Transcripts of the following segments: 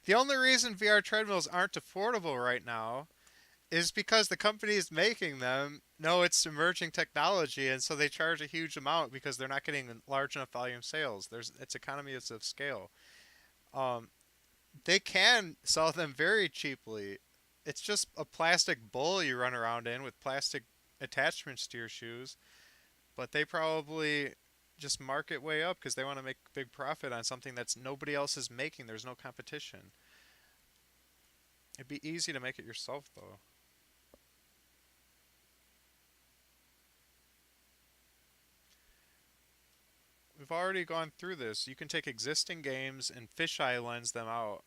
The only reason VR treadmills aren't affordable right now is because the companies making them know it's emerging technology, and so they charge a huge amount because they're not getting large enough volume sales. It's economies of scale. Um, they can sell them very cheaply. It's just a plastic bowl you run around in with plastic attachments to your shoes, but they probably just mark it way up because they want to make big profit on something that's nobody else is making. There's no competition. It'd be easy to make it yourself though. We've already gone through this. You can take existing games and fisheye lens them out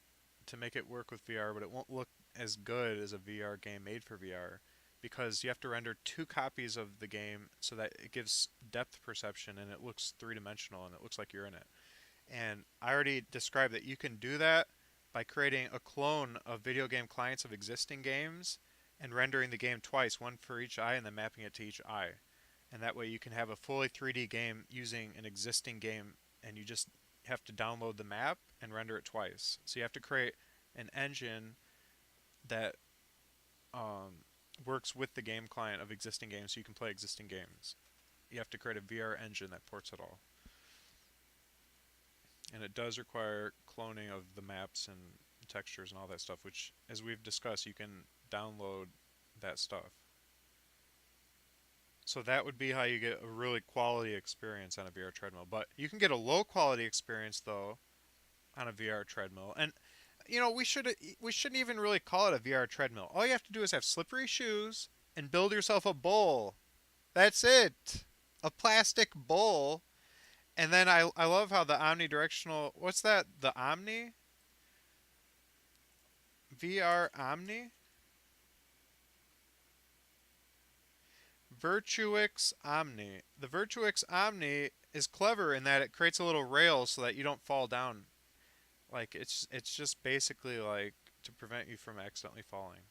to make it work with VR, but it won't look as good as a VR game made for VR because you have to render two copies of the game so that it gives depth perception and it looks three-dimensional and it looks like you're in it. And I already described that you can do that by creating a clone of video game clients of existing games and rendering the game twice, one for each eye and then mapping it to each eye. And that way you can have a fully 3D game using an existing game and you just have to download the map and render it twice. So you have to create an engine that um, works with the game client of existing games so you can play existing games. You have to create a VR engine that ports it all. And it does require cloning of the maps and textures and all that stuff, which, as we've discussed, you can download that stuff. So that would be how you get a really quality experience on a VR treadmill. But you can get a low quality experience though on a VR treadmill. And we shouldn't even really call it a VR treadmill. All you have to do is have slippery shoes and build yourself a bowl. That's it. A plastic bowl. And then I love how the omnidirectional, what's that? The Omni? VR Omni? Virtuix Omni. The Virtuix Omni is clever in that it creates a little rail so that you don't fall down. Like it's just basically like to prevent you from accidentally falling.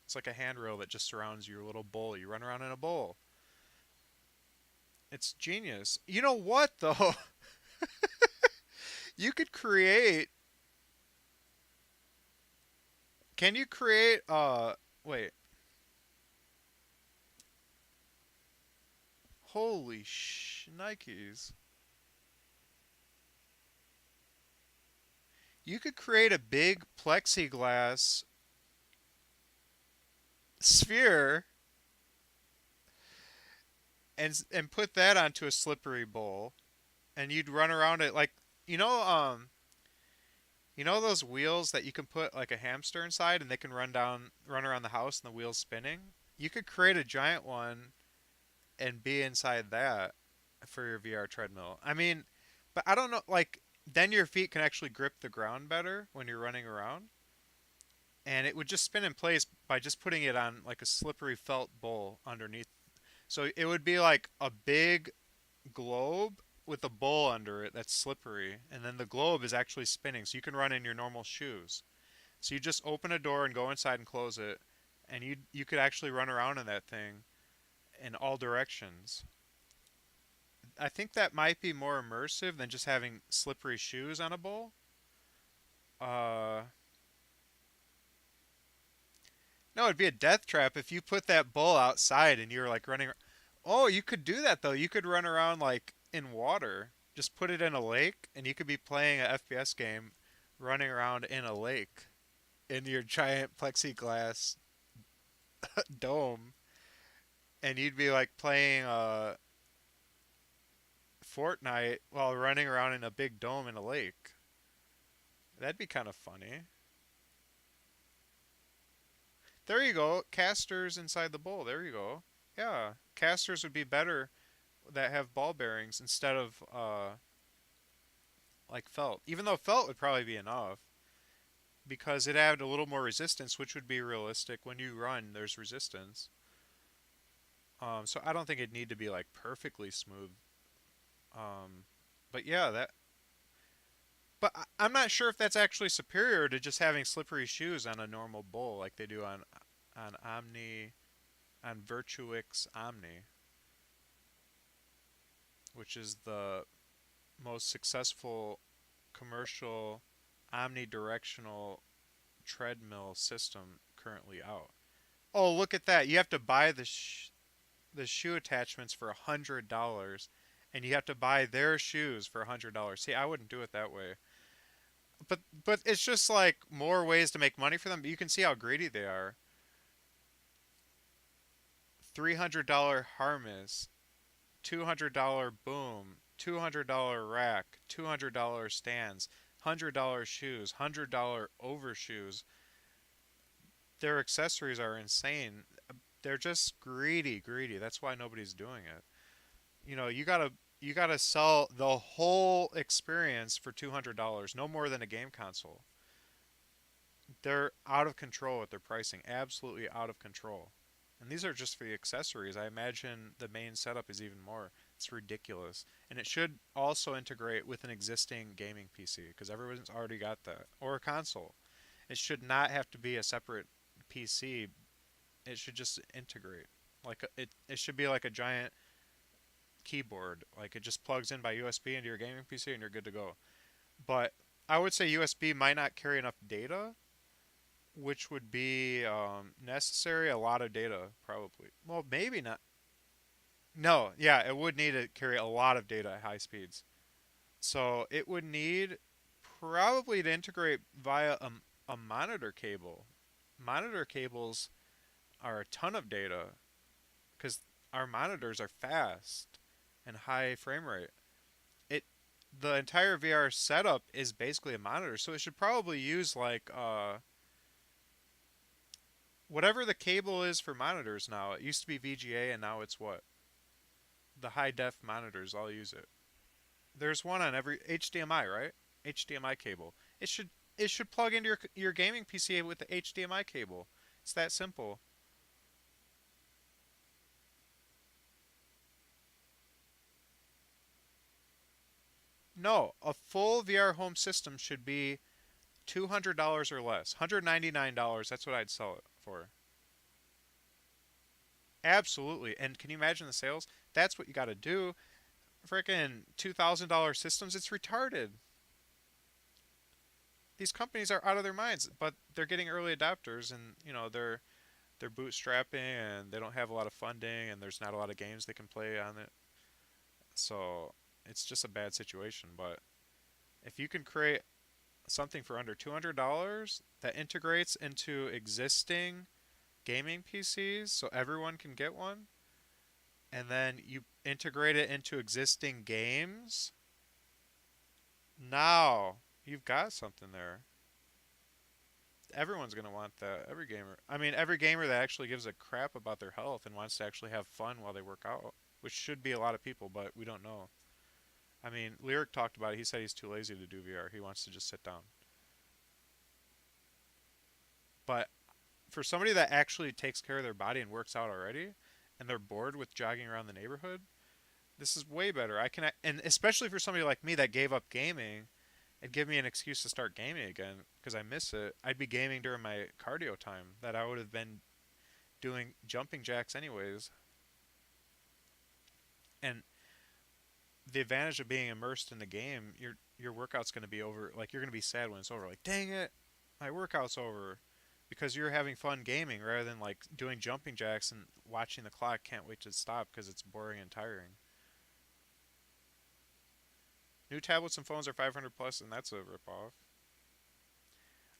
It's like a handrail that just surrounds your little bowl. You run around in a bowl. It's genius. You know what though? You could create. Can you create? Wait. Holy Nikes! You could create a big plexiglass sphere and put that onto a slippery bowl, and you'd run around it like you know you know those wheels that you can put like a hamster inside and they can run around the house and the wheels spinning? You could create a giant one and be inside that for your VR treadmill. I mean, but I don't know like then your feet can actually grip the ground better when you're running around and it would just spin in place by just putting it on like a slippery felt bowl underneath. So it would be like a big globe with a bowl under it that's slippery, and then the globe is actually spinning, so you can run in your normal shoes. So you just open a door and go inside and close it, and you could actually run around in that thing in all directions. I think that might be more immersive than just having slippery shoes on a bowl. Uh, no, it'd be a death trap if you put that bowl outside and you were like running. Oh, you could do that though. You could run around like in water. Just put it in a lake and you could be playing a FPS game running around in a lake in your giant plexiglass dome and you'd be like playing Fortnite while running around in a big dome in a lake. That'd be kind of funny. There you go. Casters inside the bowl. There you go. Yeah. Casters would be better that have ball bearings instead of like felt. Even though felt would probably be enough because it had a little more resistance, which would be realistic. When you run, there's resistance. So I don't think it'd need to be like perfectly smooth. Um, but yeah, that. But I'm not sure if that's actually superior to just having slippery shoes on a normal bowl like they do on Omni on Virtuix Omni, which is the most successful commercial omnidirectional treadmill system currently out. Oh, look at that! You have to buy the shoe attachments for $100, and you have to buy their shoes for $100. See, I wouldn't do it that way. But it's just like more ways to make money for them. But you can see how greedy they are. $300 harness, $200 boom, $200 rack, $200 stands, $100 shoes, $100 overshoes. Their accessories are insane. They're just greedy, greedy. That's why nobody's doing it. You gotta sell the whole experience for $200, no more than a game console. They're out of control with their pricing, absolutely out of control. And these are just for the accessories. I imagine the main setup is even more. It's ridiculous. And it should also integrate with an existing gaming PC because everyone's already got that. Or a console. It should not have to be a separate PC. It should just integrate. It should be like a giant keyboard. Like it just plugs in by USB into your gaming PC and you're good to go. But I would say USB might not carry enough data, which would be necessary. A lot of data, probably. Well, maybe not. No, yeah, it would need to carry a lot of data at high speeds. So it would need probably to integrate via a monitor cable. Monitor cables are a ton of data because our monitors are fast and high frame rate. It the entire VR setup is basically a monitor, so it should probably use like whatever the cable is for monitors now. It used to be VGA and now it's what? The high def monitors all use it. There's one on every HDMI, right? HDMI cable. It should plug into your gaming PC with the HDMI cable. It's that simple. No, a full VR home system should be $200 or less. $199, that's what I'd sell it for. Absolutely. And can you imagine the sales? That's what you got to do. Freaking $2,000 systems, it's retarded. These companies are out of their minds, but they're getting early adopters and, they're bootstrapping and they don't have a lot of funding and there's not a lot of games they can play on it. So, it's just a bad situation, but if you can create something for under $200 that integrates into existing gaming PCs so everyone can get one, and then you integrate it into existing games, now you've got something there. Everyone's going to want that. Every gamer. I mean, every gamer that actually gives a crap about their health and wants to actually have fun while they work out, which should be a lot of people, but we don't know. I mean, Lyric talked about it. He said he's too lazy to do VR. He wants to just sit down. But for somebody that actually takes care of their body and works out already, and they're bored with jogging around the neighborhood, this is way better. And especially for somebody like me that gave up gaming, it'd give me an excuse to start gaming again because I miss it. I'd be gaming during my cardio time that I would have been doing jumping jacks anyways. And the advantage of being immersed in the game, your workout's going to be over. Like you're going to be sad when it's over. Like, dang it, my workout's over, because you're having fun gaming rather than like doing jumping jacks and watching the clock. Can't wait to stop because it's boring and tiring. New tablets and phones are 500 plus, and that's a ripoff.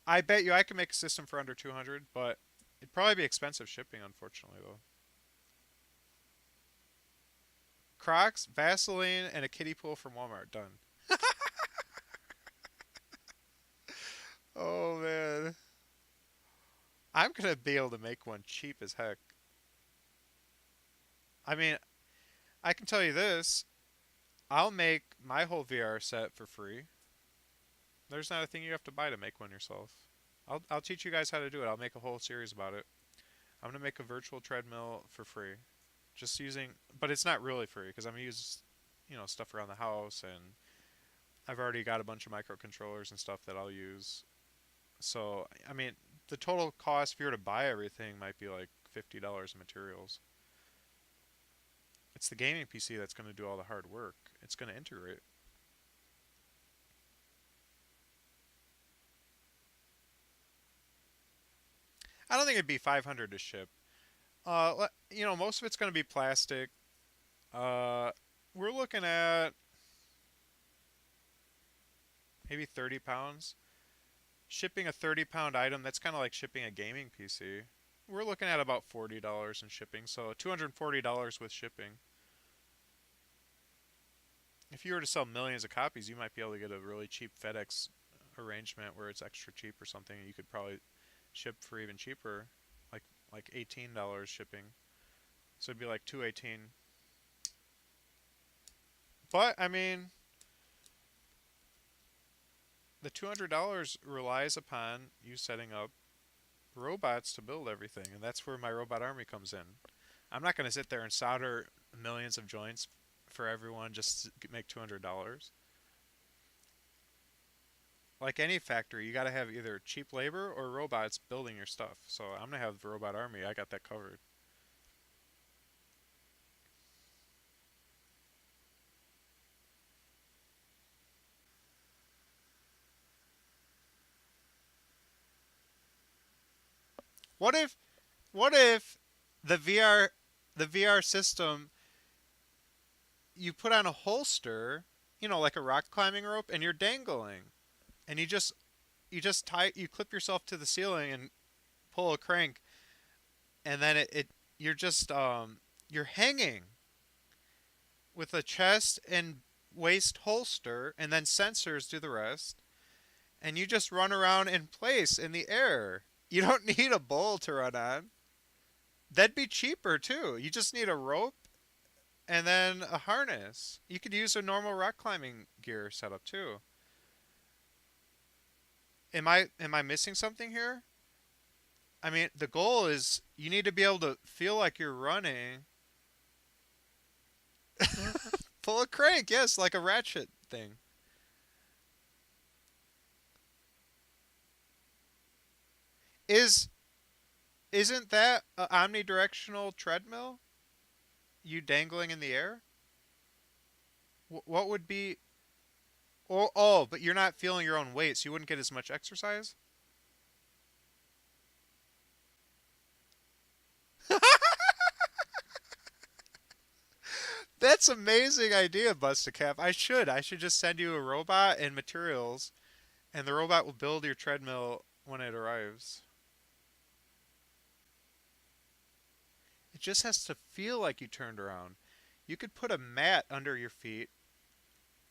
I bet you I can make a system for under 200, but it'd probably be expensive shipping, unfortunately, though. Crocs, Vaseline, and a kiddie pool from Walmart. Done. Oh man, I'm gonna be able to make one cheap as heck. I mean, I can tell you this: I'll make my whole VR set for free. There's not a thing you have to buy to make one yourself. I'll teach you guys how to do it. I'll make a whole series about it. I'm gonna make a virtual treadmill for free, just using, but it's not really free because I'm gonna use, stuff around the house, and I've already got a bunch of microcontrollers and stuff that I'll use. So I mean, the total cost if you were to buy everything might be like $50 in materials. It's the gaming PC that's gonna do all the hard work. It's gonna integrate. I don't think it'd be 500 to ship. Most of it's going to be plastic. Uh, we're looking at maybe 30 pounds. Shipping a 30-pound item, that's kind of like shipping a gaming PC. We're looking at about $40 in shipping, so $240 with shipping. If you were to sell millions of copies, you might be able to get a really cheap FedEx arrangement where it's extra cheap or something, and you could probably ship for even cheaper, like $18 shipping. So it'd be like 218. But I mean, the $200 relies upon you setting up robots to build everything, and that's where my robot army comes in. I'm not going to sit there and solder millions of joints for everyone just to make $200. Like any factory, you got to have either cheap labor or robots building your stuff. So I'm going to have the robot army. I got that covered. What if what if the VR system, you put on a holster, like a rock climbing rope, and you're dangling, and you clip yourself to the ceiling and pull a crank, and then you're just you're hanging with a chest and waist holster, and then sensors do the rest, and you just run around in place in the air. You don't need a bowl to run on. That'd be cheaper too. You just need a rope and then a harness. You could use a normal rock climbing gear setup too. Am I missing something here? I mean, the goal is you need to be able to feel like you're running. Pull a crank, yes, like a ratchet thing. Is isn't that a omnidirectional treadmill? You dangling in the air? What would be? Oh, but you're not feeling your own weight, so you wouldn't get as much exercise. That's amazing idea, Busticap. I should just send you a robot and materials, and the robot will build your treadmill when it arrives. It just has to feel like you turned around. You could put a mat under your feet,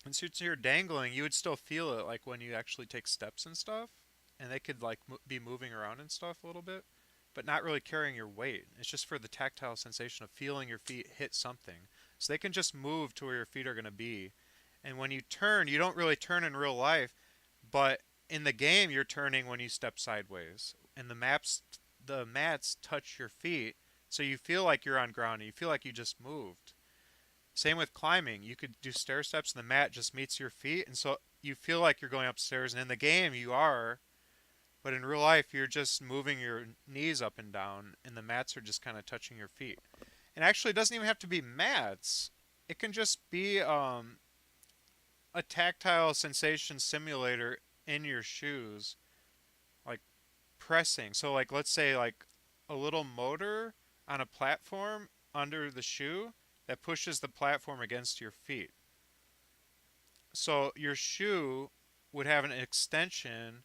and since you're dangling, you would still feel it like when you actually take steps and stuff, and they could like be moving around and stuff a little bit, but not really carrying your weight. It's just for the tactile sensation of feeling your feet hit something. So they can just move to where your feet are going to be. And when you turn, you don't really turn in real life, but in the game you're turning when you step sideways. And the mats touch your feet, so you feel like you're on ground and you feel like you just moved. Same with climbing. You could do stair steps and the mat just meets your feet, and so you feel like you're going upstairs, and in the game you are, but in real life you're just moving your knees up and down and the mats are just kind of touching your feet. And actually it doesn't even have to be mats. It can just be a tactile sensation simulator in your shoes, like pressing. So like let's say like a little motor on a platform under the shoe that pushes the platform against your feet. So your shoe would have an extension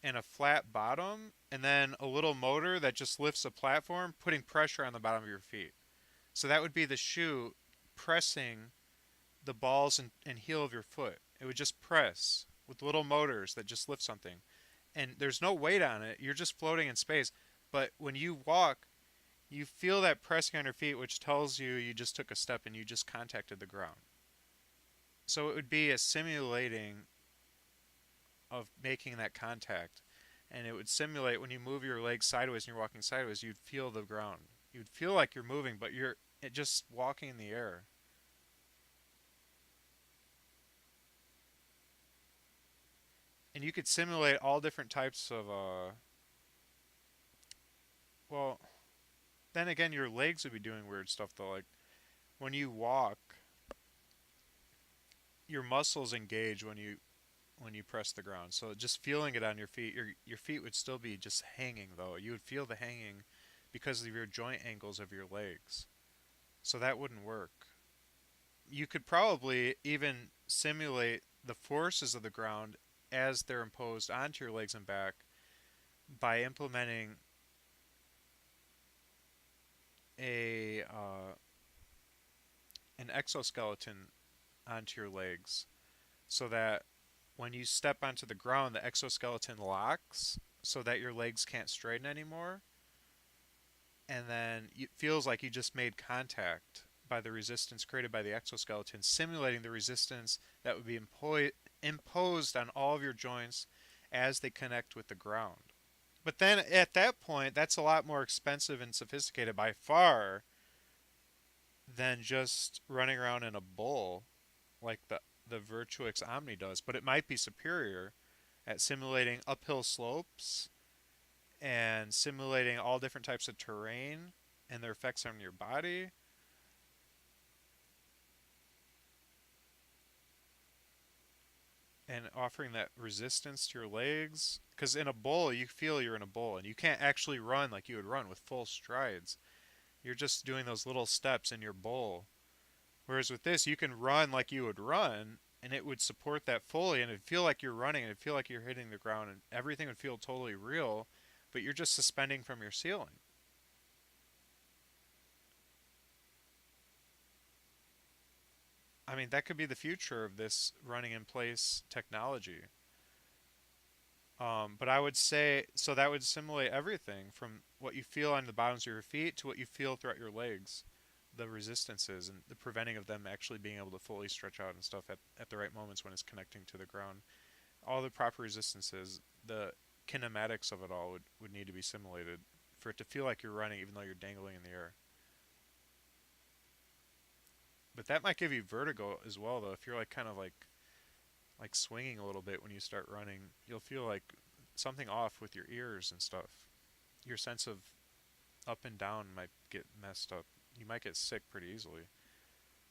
and a flat bottom, and then a little motor that just lifts a platform, putting pressure on the bottom of your feet. So that would be the shoe pressing the balls and heel of your foot. It would just press with little motors that just lift something. And there's no weight on it. You're just floating in space. But when you walk, you feel that pressing on your feet, which tells you you just took a step and you just contacted the ground. So it would be a simulating of making that contact. And it would simulate when you move your legs sideways and you're walking sideways, you'd feel the ground. You'd feel like you're moving, but you're just walking in the air. And you could simulate all different types of well, then again your legs would be doing weird stuff though. Like when you walk, your muscles engage when you when you press the ground. So just feeling it on your feet, your feet would still be just hanging though. You would feel the hanging because of your joint angles of your legs. So that wouldn't work. You could probably even simulate the forces of the ground as they're imposed onto your legs and back by implementing a an exoskeleton onto your legs so that when you step onto the ground, the exoskeleton locks so that your legs can't straighten anymore. And then it feels like you just made contact by the resistance created by the exoskeleton, simulating the resistance that would be imposed on all of your joints as they connect with the ground. But then at that point, that's a lot more expensive and sophisticated by far than just running around in a bowl like the Virtuix Omni does. But it might be superior at simulating uphill slopes and simulating all different types of terrain and their effects on your body. And offering that resistance to your legs. Because in a bowl, you feel you're in a bowl, and you can't actually run like you would run with full strides. You're just doing those little steps in your bowl. Whereas with this, you can run like you would run, and it would support that fully, and it'd feel like you're running, and it'd feel like you're hitting the ground, and everything would feel totally real, but you're just suspending from your ceiling. I mean, that could be the future of this running in place technology. But I would say, so that would simulate everything from what you feel on the bottoms of your feet to what you feel throughout your legs, the resistances and the preventing of them actually being able to fully stretch out and stuff at the right moments when it's connecting to the ground. All the proper resistances, the kinematics of it all would need to be simulated for it to feel like you're running even though you're dangling in the air. But that might give you vertigo as well, though. If you're like kind of like swinging a little bit when you start running, you'll feel like something off with your ears and stuff. Your sense of up and down might get messed up. You might get sick pretty easily.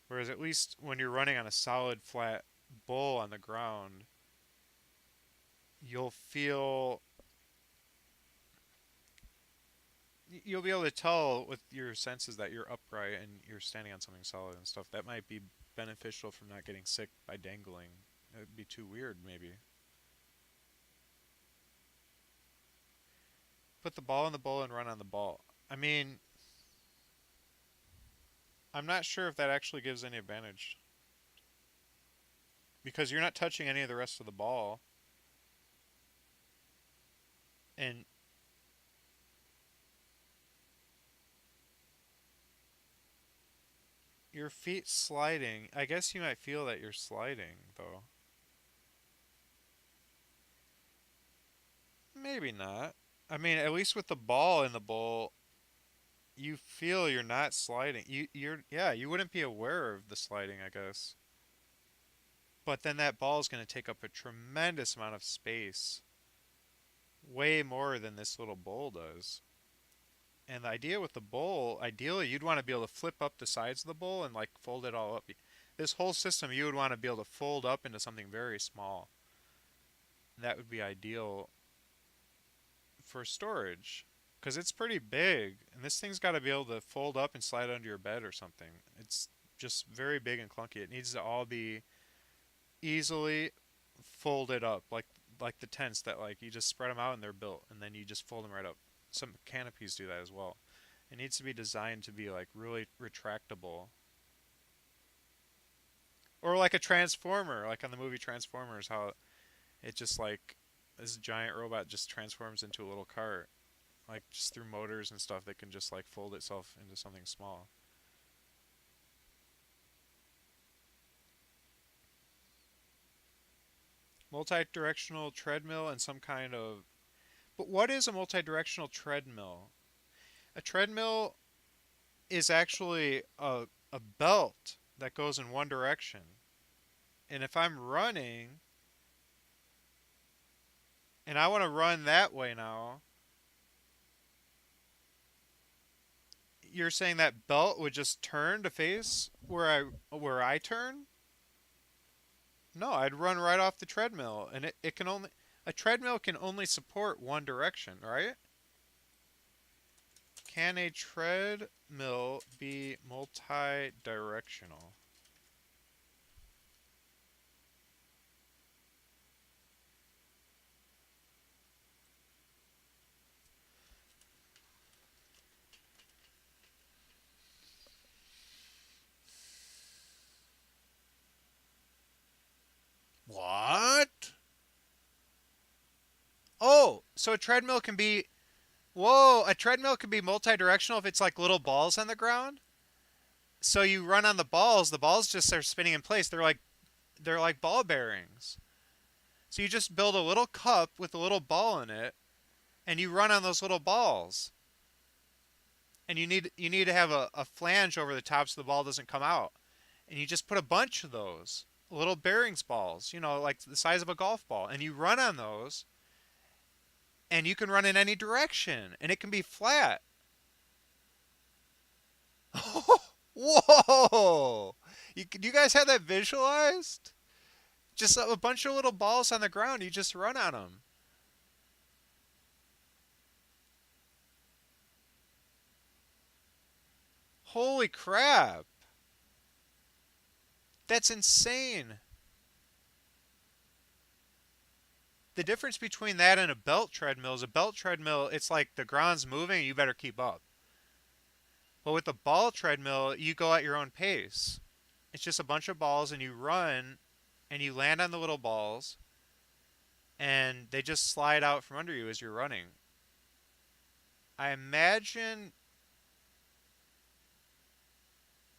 Whereas at least when you're running on a solid flat bowl on the ground, you'll feel you'll be able to tell with your senses that you're upright and you're standing on something solid and stuff. That might be beneficial from not getting sick by dangling. It would be too weird, maybe. Put the ball in the bowl and run on the ball. I mean, I'm not sure if that actually gives any advantage because you're not touching any of the rest of the ball, and your feet sliding. I guess you might feel that you're sliding, though. Maybe not. I mean, at least with the ball in the bowl, you feel you're not sliding. Yeah, you wouldn't be aware of the sliding, I guess. But then that ball is going to take up a tremendous amount of space, way more than this little bowl does. And the idea with the bowl, ideally, you'd want to be able to flip up the sides of the bowl and like fold it all up. This whole system, you would want to be able to fold up into something very small. That would be ideal for storage because it's pretty big, and this thing's got to be able to fold up and slide under your bed or something. It's just very big and clunky. It needs to all be easily folded up, like the tents that like you just spread them out and they're built, and then you just fold them right up. Some canopies do that as well. It needs to be designed to be like really retractable, or like a transformer, like on the movie Transformers, how it just like this giant robot just transforms into a little cart, like just through motors and stuff that can just like fold itself into something small. Multi-directional treadmill and some kind of. But what is a multi-directional treadmill? A treadmill is actually a belt that goes in one direction. And if I'm running and I want to run that way now, you're saying that belt would just turn to face where I turn? No, I'd run right off the treadmill, and it can only a treadmill can only support one direction, right? Can a treadmill be multi-directional? What? Oh, so a treadmill can be whoa, a treadmill can be multi-directional if it's like little balls on the ground. So you run on the balls just are spinning in place. They're like ball bearings. So you just build a little cup with a little ball in it and you run on those little balls. And you need to have a flange over the top so the ball doesn't come out. And you just put a bunch of those little bearings balls, like the size of a golf ball, and you run on those and you can run in any direction and it can be flat. Whoa! Do you guys have that visualized? Just a bunch of little balls on the ground. You just run on them. Holy crap! That's insane. The difference between that and a belt treadmill is a belt treadmill, it's like the ground's moving, you better keep up. But with the ball treadmill, you go at your own pace. It's just a bunch of balls and you run and you land on the little balls and they just slide out from under you as you're running. I imagine,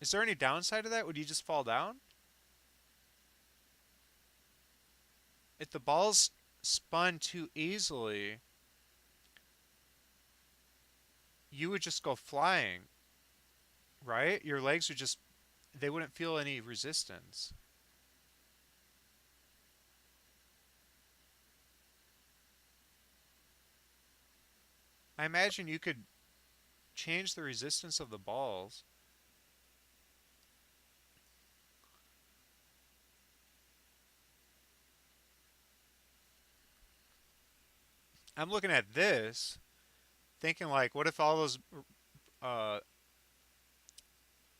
is there any downside to that? Would you just fall down? If the balls spun too easily, you would just go flying, right? Your legs would just, they wouldn't feel any resistance. I imagine you could change the resistance of the balls. I'm looking at this, thinking like, what uh,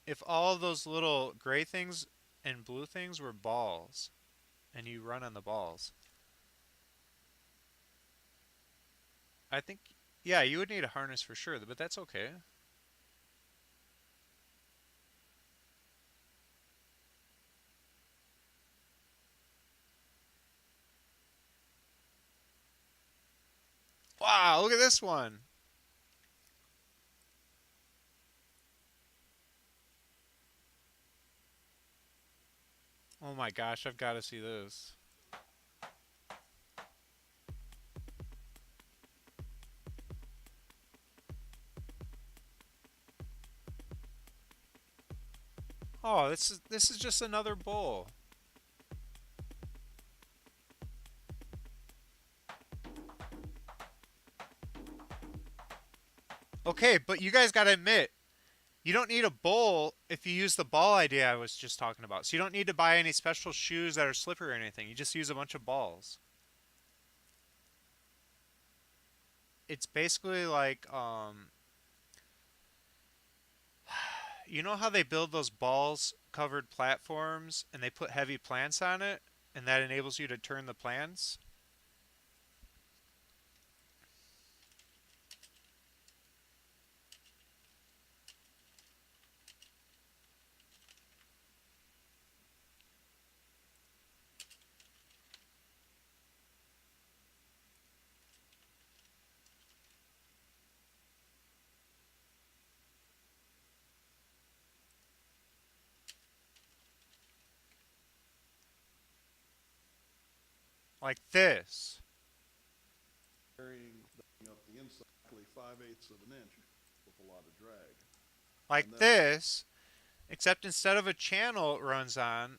if all those little gray things and blue things were balls, and you run on the balls? I think, yeah, you would need a harness for sure, but that's okay. Wow, look at this one. Oh my gosh, I've got to see this. Oh, this is just another bowl. Okay, but you guys got to admit, you don't need a bowl if you use the ball idea I was just talking about. So you don't need to buy any special shoes that are slippery or anything. You just use a bunch of balls. It's basically like you know how they build those balls covered platforms and they put heavy plants on it and that enables you to turn the plants? Like this. Carrying up the inside exactly 5/8 of an inch with a lot of drag. And Like then this, except instead of a channel it runs on,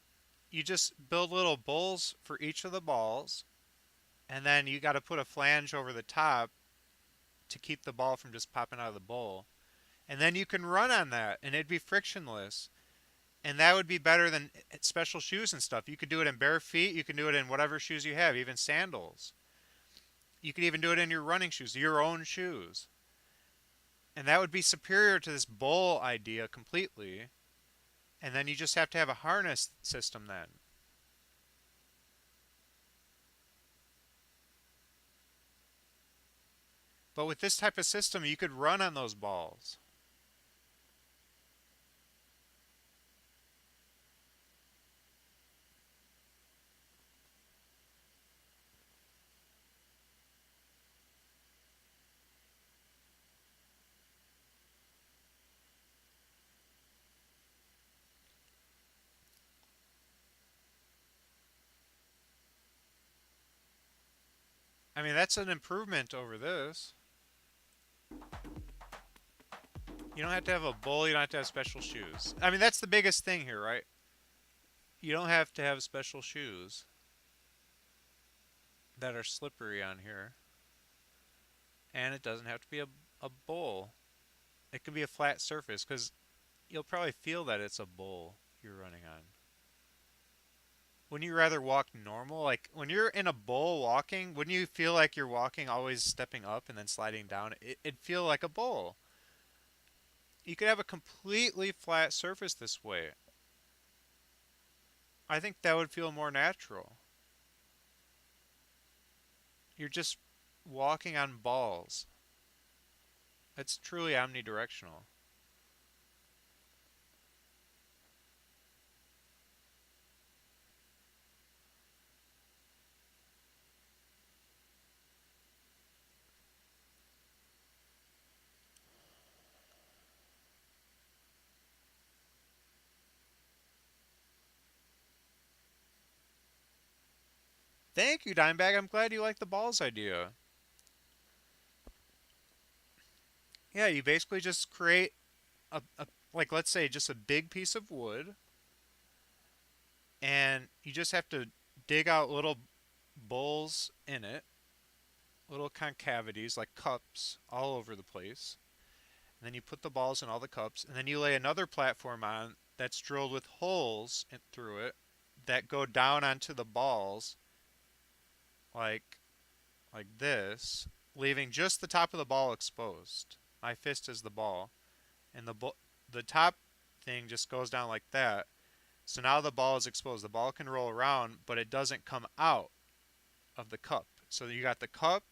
you just build little bowls for each of the balls and then you got to put a flange over the top to keep the ball from just popping out of the bowl. And then you can run on that and it'd be frictionless. And that would be better than special shoes and stuff. You could do it in bare feet. You can do it in whatever shoes you have, even sandals. You could even do it in your running shoes, your own shoes. And that would be superior to this bowl idea completely. And then you just have to have a harness system then. But with this type of system, you could run on those balls. I mean, that's an improvement over this. You don't have to have a bowl, you don't have to have special shoes. I mean, that's the biggest thing here, right? You don't have to have special shoes that are slippery on here. And it doesn't have to be a bowl. It can be a flat surface because you'll probably feel that it's a bowl you're running on. Wouldn't you rather walk normal? Like when you're in a bowl walking, wouldn't you feel like you're walking always stepping up and then sliding down? It'd feel like a bowl. You could have a completely flat surface this way. I think that would feel more natural. You're just walking on balls. It's truly omnidirectional. Thank you, Dimebag. I'm glad you like the balls idea. Yeah, you basically just create like let's say just a big piece of wood, and you just have to dig out little bowls in it, little concavities like cups all over the place. And then you put the balls in all the cups, and then you lay another platform on that's drilled with holes through it that go down onto the balls like this, leaving just the top of the ball exposed. My fist is the ball, and the top thing just goes down like that. So now the ball is exposed. The ball can roll around, but it doesn't come out of the cup. So you got the cup,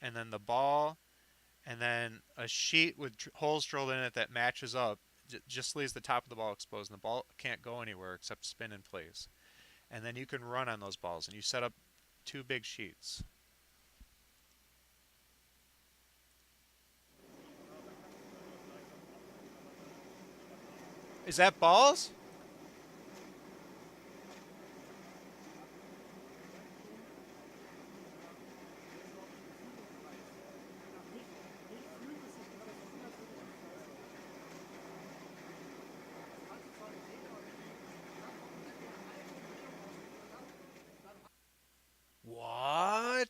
and then the ball, and then a sheet with holes drilled in it that matches up. Just leaves the top of the ball exposed, and the ball can't go anywhere except spin in place. And then you can run on those balls, and you set up two big sheets. Is that balls? What?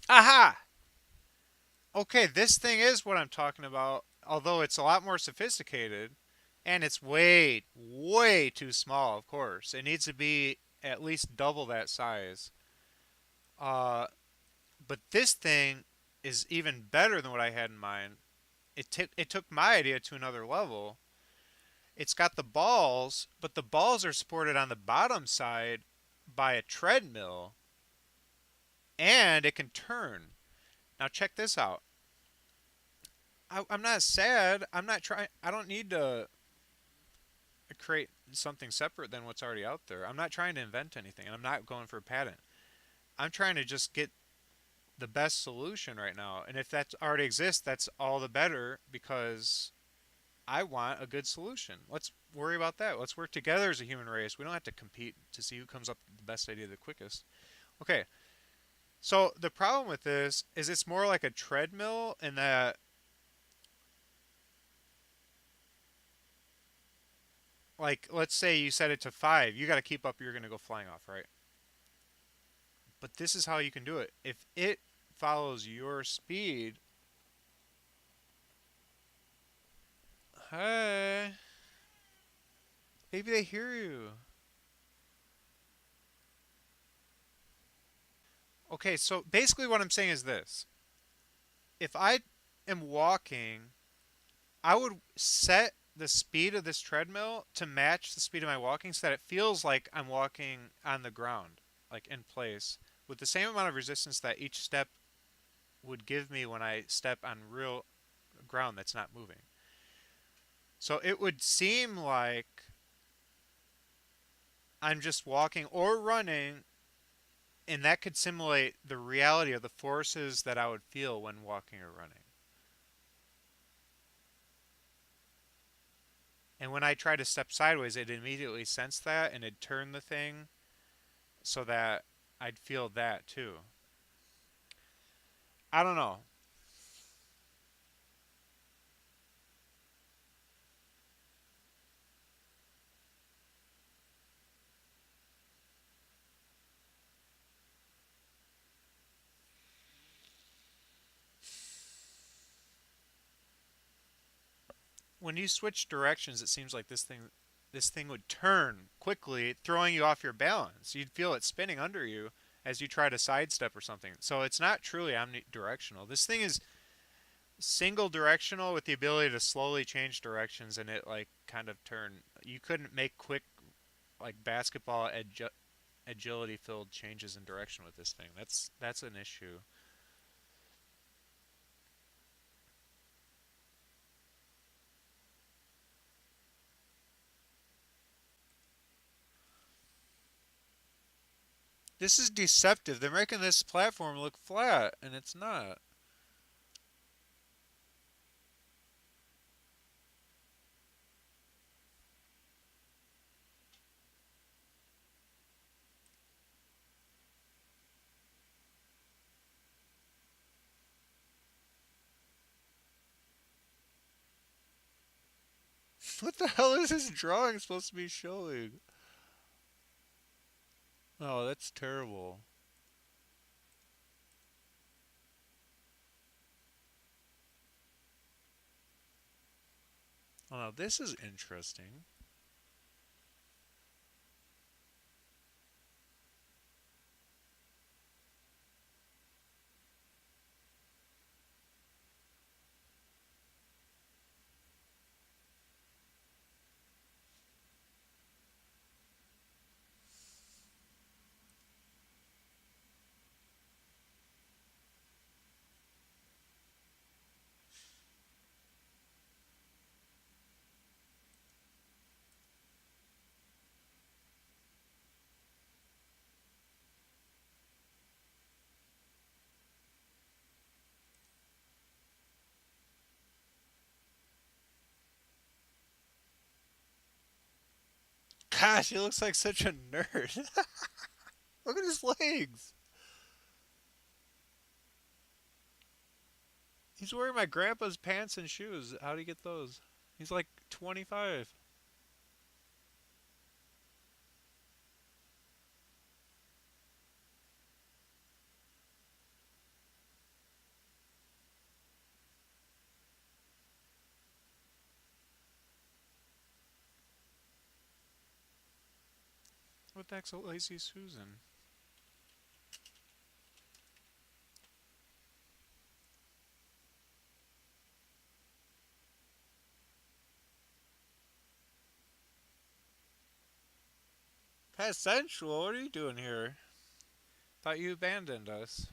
Aha! Okay, this thing is what I'm talking about, although it's a lot more sophisticated, and it's way, way too small, of course. It needs to be at least double that size. Uh, but this thing is even better than what I had in mind. It took my idea to another level. It's got the balls, but the balls are supported on the bottom side by a treadmill, and it can turn. Now check this out. I'm not sad. I'm not trying. I don't need to create something separate than what's already out there. I'm not trying to invent anything, and I'm not going for a patent. I'm trying to just get the best solution right now. And if that already exists, that's all the better because I want a good solution. Let's worry about that. Let's work together as a human race. We don't have to compete to see who comes up with the best idea the quickest. Okay, So the problem with this is it's more like a treadmill in that, like, let's say you set it to 5, you got to keep up, you're going to go flying off, right? But this is how you can do it. If it follows your speed, hey, maybe they hear you. Okay, so basically what I'm saying is this. If I am walking, I would set the speed of this treadmill to match the speed of my walking so that it feels like I'm walking on the ground, like in place, with the same amount of resistance that each step would give me when I step on real ground that's not moving. So it would seem like I'm just walking or running, and that could simulate the reality of the forces that I would feel when walking or running. And when I try to step sideways, it immediately sensed that and it'd turn the thing so that I'd feel that too. I don't know. When you switch directions, it seems like this thing would turn quickly, throwing you off your balance. You'd feel it spinning under you as you try to sidestep or something. So it's not truly omnidirectional. This thing is single directional with the ability to slowly change directions and it like kind of turn. You couldn't make quick like basketball agility filled changes in direction with this thing. That's an issue. This is deceptive. They're making this platform look flat and it's not. What the hell is this drawing supposed to be showing? Oh, that's terrible. Oh, now this is interesting. Gosh, he looks like such a nerd. Look at his legs. He's wearing my grandpa's pants and shoes. How'd he get those? He's like 25. What the heck's a lazy Susan? Past sensual, what are you doing here? Thought you abandoned us.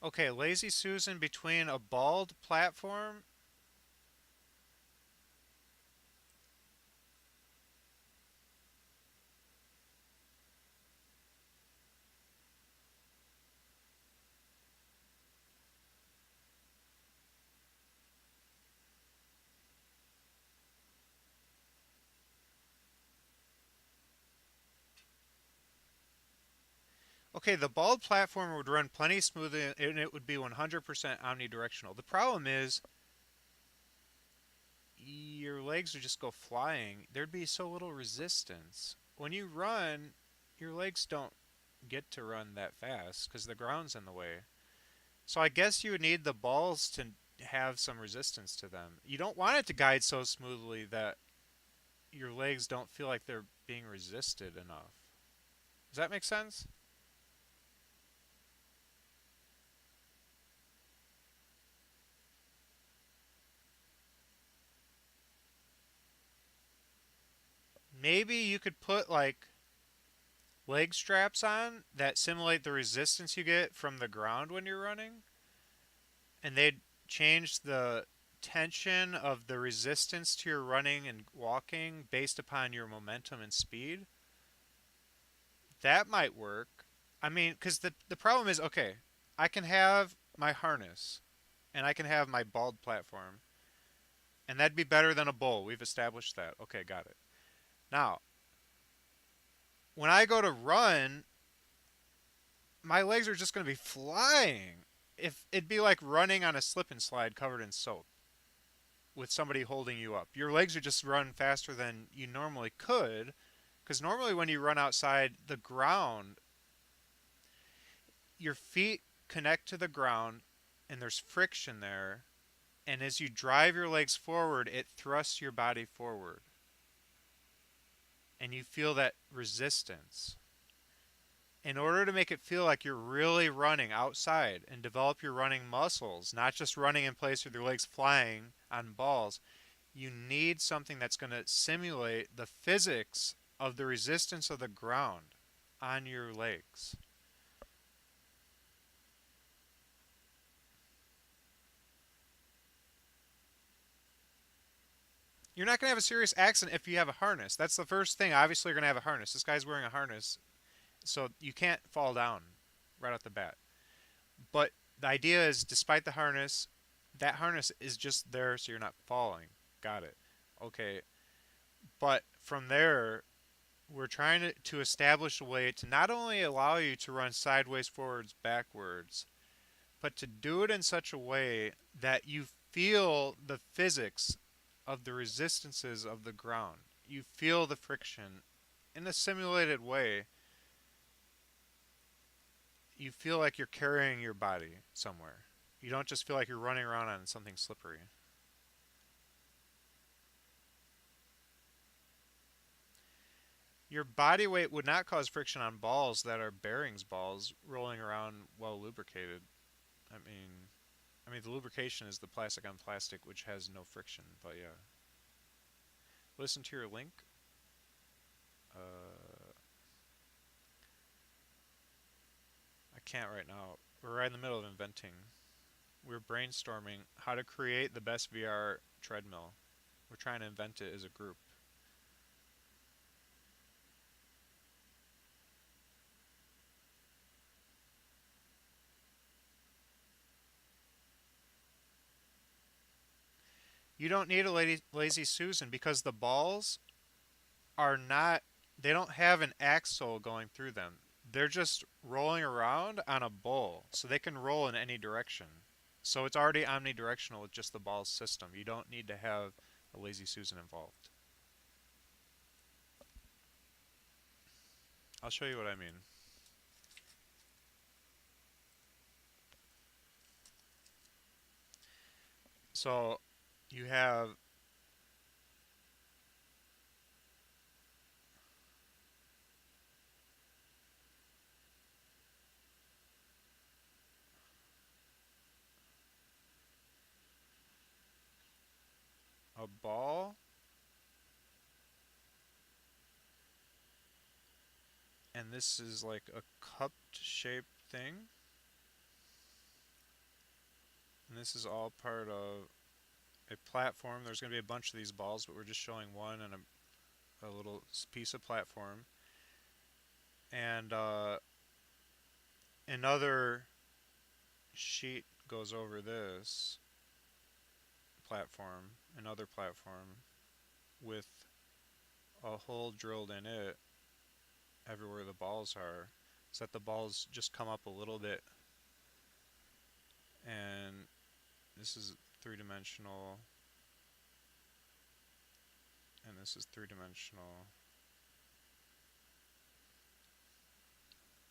Okay, lazy Susan between a bald platform. Okay, the bald platform would run plenty smoothly and it would be 100% omnidirectional. The problem is your legs would just go flying. There'd be so little resistance. When you run, your legs don't get to run that fast because the ground's in the way. So I guess you would need the balls to have some resistance to them. You don't want it to guide so smoothly that your legs don't feel like they're being resisted enough. Does that make sense? Maybe you could put like leg straps on that simulate the resistance you get from the ground when you're running, and they'd change the tension of the resistance to your running and walking based upon your momentum and speed. That might work. I mean, because the problem is okay, I can have my harness and I can have my bald platform, and that'd be better than a bowl. We've established that. Okay, got it. Now, when I go to run, my legs are just going to be flying. If it'd be like running on a slip and slide covered in soap with somebody holding you up. Your legs would just run faster than you normally could because normally when you run outside the ground, your feet connect to the ground and there's friction there, and as you drive your legs forward, it thrusts your body forward and you feel that resistance. In order to make it feel like you're really running outside and develop your running muscles, not just running in place with your legs flying on balls, you need something that's going to simulate the physics of the resistance of the ground on your legs. You're not going to have a serious accident if you have a harness. That's the first thing. Obviously, you're going to have a harness. This guy's wearing a harness, so you can't fall down right off the bat. But the idea is, despite the harness, that harness is just there so you're not falling. Got it. Okay. But from there, we're trying to establish a way to not only allow you to run sideways, forwards, backwards, but to do it in such a way that you feel the physics of the resistances of the ground. You feel the friction in a simulated way. You feel like you're carrying your body somewhere. You don't just feel like you're running around on something slippery. Your body weight would not cause friction on balls that are bearings balls rolling around well lubricated. I mean, the lubrication is the plastic on plastic, which has no friction. But yeah, listen to your link. Uh, I can't right now. We're right in the middle of inventing. We're brainstorming how to create the best VR treadmill. We're trying to invent it as a group. You don't need a lazy Susan because the balls are not, they don't have an axle going through them. They're just rolling around on a bowl, so they can roll in any direction. So it's already omnidirectional with just the balls system. You don't need to have a lazy Susan involved. I'll show you what I mean. So you have a ball, and this is like a cupped shaped thing. And this is all part of a platform. There's going to be a bunch of these balls, but we're just showing one and a little piece of platform. And another sheet goes over this platform, another platform with a hole drilled in it everywhere the balls are. so that the balls just come up a little bit. And this is three-dimensional, and this is three-dimensional.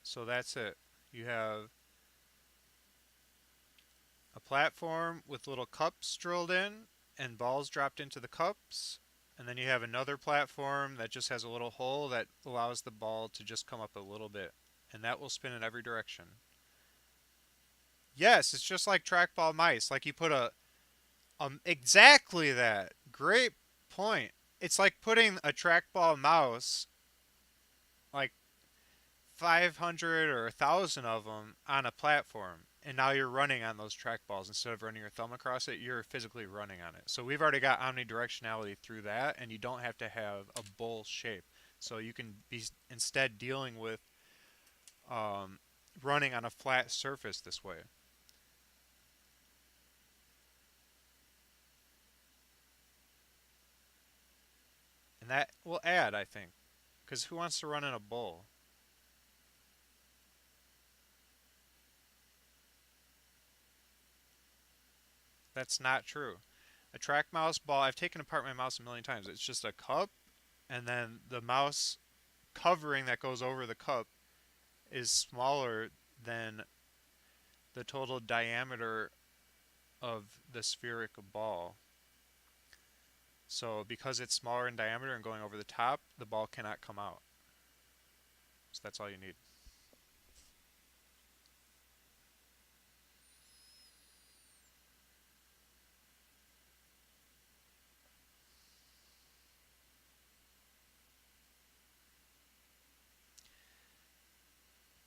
So that's it. You have a platform with little cups drilled in and balls dropped into the cups. And then you have another platform that just has a little hole that allows the ball to just come up a little bit. And that will spin in every direction. Yes, it's just like trackball mice. Like you put exactly that. Great point. It's like putting a trackball mouse, like 500 or 1,000 of them, on a platform. And now you're running on those trackballs instead of running your thumb across it. You're physically running on it. So we've already got omnidirectionality through that, and you don't have to have a bowl shape. So you can be instead dealing with um, running on a flat surface this way. And that will add, I think, because who wants to run in a bowl? That's not true. A track mouse ball, I've taken apart my mouse a million times. It's just a cup, and then the mouse covering that goes over the cup is smaller than the total diameter of the spheric ball. So because it's smaller in diameter and going over the top, the ball cannot come out. So that's all you need.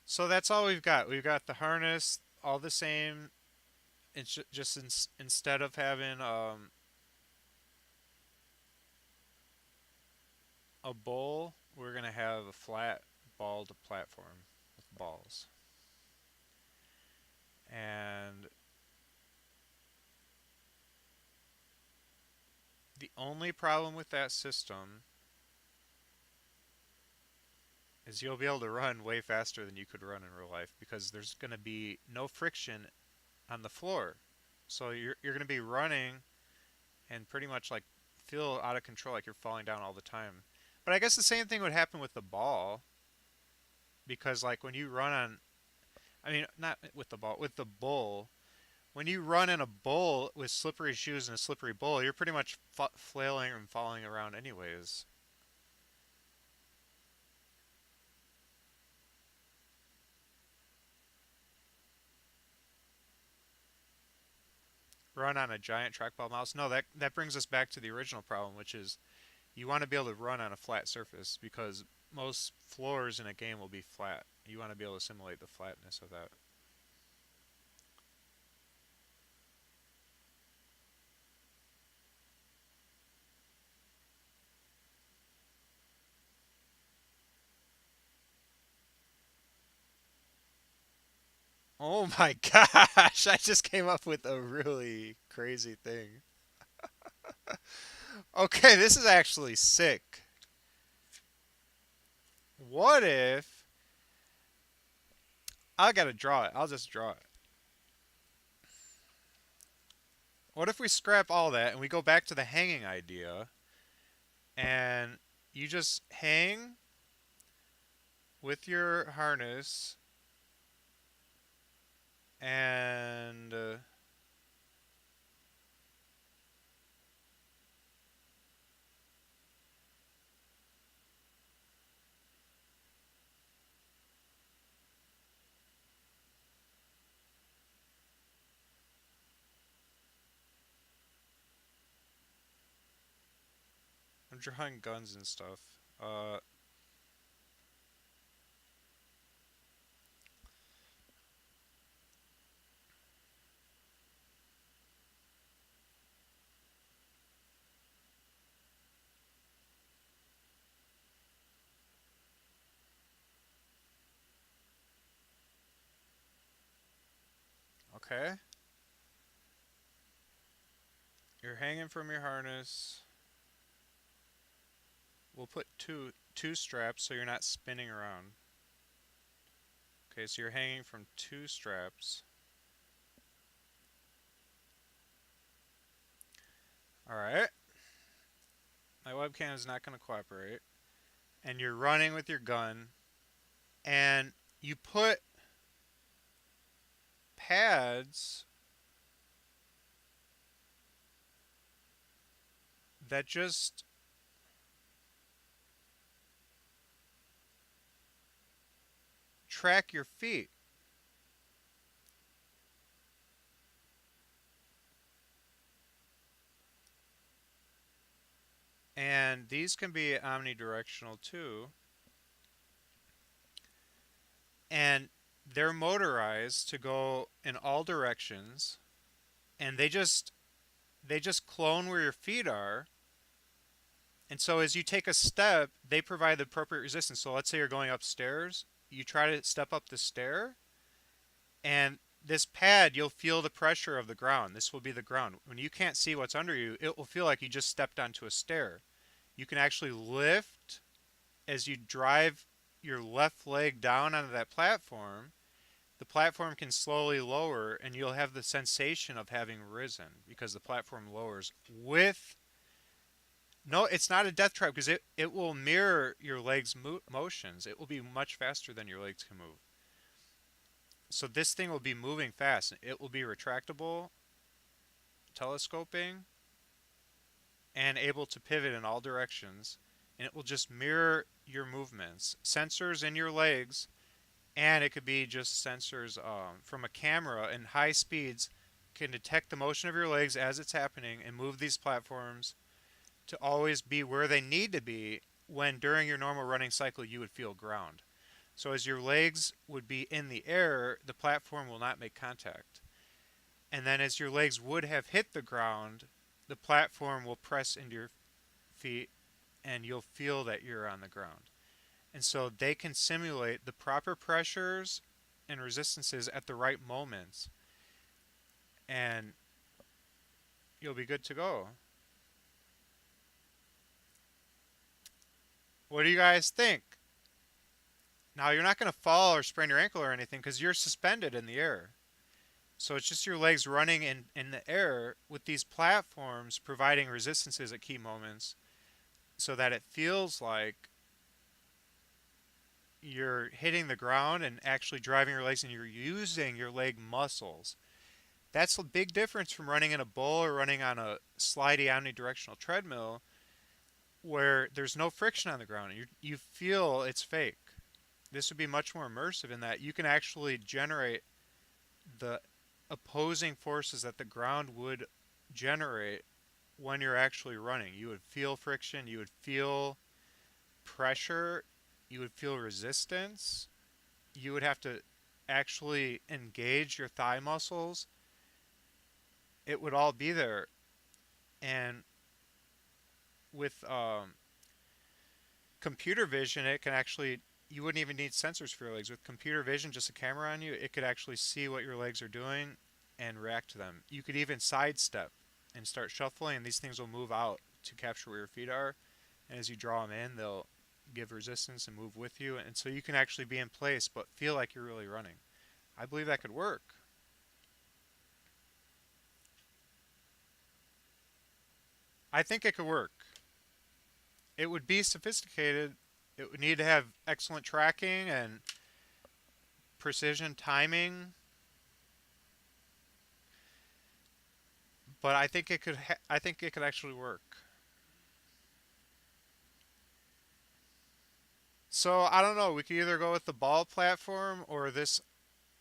So that's all we've got. We've got the harness, all the same. It's just instead of having a bowl, we're going to have a flat balled platform with balls. And the only problem with that system is you'll be able to run way faster than you could run in real life because there's going to be no friction on the floor. So you're going to be running and pretty much like feel out of control, like you're falling down all the time. But I guess the same thing would happen with the ball because like when you run on, I mean, not with the ball, with the bowl. When you run in a bowl with slippery shoes and a slippery bowl, you're pretty much flailing and falling around anyways. Run on a giant trackball mouse. No, that brings us back to the original problem, which is you want to be able to run on a flat surface because most floors in a game will be flat. You want to be able to simulate the flatness of that. Oh my gosh, I just came up with a really crazy thing. Okay, this is actually sick. What if I gotta draw it? I'll just draw it. What if we scrap all that and we go back to the hanging idea and you just hang with your harness and I'm drawing guns and stuff. Uh, okay. You're hanging from your harness. We'll put two straps so you're not spinning around. Okay, so you're hanging from two straps. All right. My webcam is not going to cooperate. And you're running with your gun, and you put pads that just track your feet. And these can be omnidirectional too. And they're motorized to go in all directions. And they just clone where your feet are. And so as you take a step, they provide the appropriate resistance. So let's say you're going upstairs, you try to step up the stair, and this pad, you'll feel the pressure of the ground. This will be the ground. When you can't see what's under you, it will feel like you just stepped onto a stair. You can actually lift as you drive your left leg down onto that platform. The platform can slowly lower, and you'll have the sensation of having risen because the platform lowers with. No, it's not a death trap because it will mirror your legs' motions. It will be much faster than your legs can move. So this thing will be moving fast. It will be retractable, telescoping, and able to pivot in all directions. And it will just mirror your movements. Sensors in your legs, and it could be just sensors from a camera in high speeds can detect the motion of your legs as it's happening and move these platforms to always be where they need to be when during your normal running cycle you would feel ground. So as your legs would be in the air, the platform will not make contact. And then as your legs would have hit the ground, the platform will press into your feet and you'll feel that you're on the ground. And so they can simulate the proper pressures and resistances at the right moments, and you'll be good to go. What do you guys think? Now, you're not going to fall or sprain your ankle or anything because you're suspended in the air. So it's just your legs running in the air with these platforms providing resistances at key moments so that it feels like you're hitting the ground and actually driving your legs and you're using your leg muscles. That's a big difference from running in a bowl or running on a slidey omnidirectional treadmill where there's no friction on the ground. You feel it's fake. This would be much more immersive in that you can actually generate the opposing forces that the ground would generate when you're actually running. You would feel friction, you would feel pressure, you would feel resistance. You would have to actually engage your thigh muscles. It would all be there. And with computer vision, it can actually, you wouldn't even need sensors for your legs. With computer vision, just a camera on you, it could actually see what your legs are doing and react to them. You could even sidestep and start shuffling, and these things will move out to capture where your feet are. And as you draw them in, they'll give resistance and move with you. And so you can actually be in place but feel like you're really running. I believe that could work. I think it could work. It would be sophisticated. It would need to have excellent tracking and precision timing, but I think it could. I think it could actually work. So I don't know. We could either go with the ball platform or this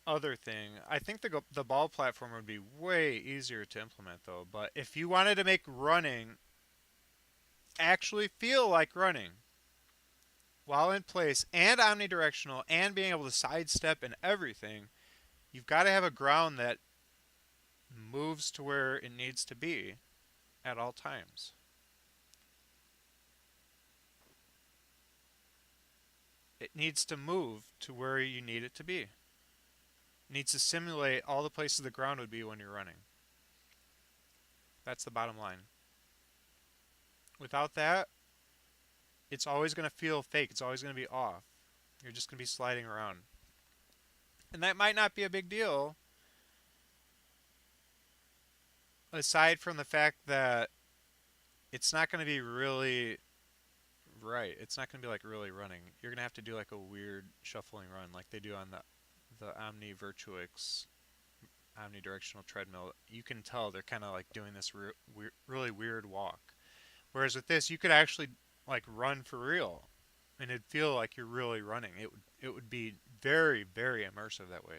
other thing. I think the ball platform would be way easier to implement though. But if you wanted to make running actually feel like running while in place and omnidirectional and being able to sidestep and everything, you've got to have a ground that moves to where it needs to be at all times. It needs to move to where you need it to be. It needs to simulate all the places the ground would be when you're running. That's the bottom line. Without that, it's always going to feel fake. It's always going to be off. You're just going to be sliding around. And that might not be a big deal, aside from the fact that it's not going to be really right. It's not going to be like really running. You're going to have to do like a weird shuffling run like they do on the Omni Virtuix omnidirectional treadmill. You can tell they're kind of like doing this really weird walk. Whereas with this, you could actually like run for real, and it'd feel like you're really running. It would be very immersive that way.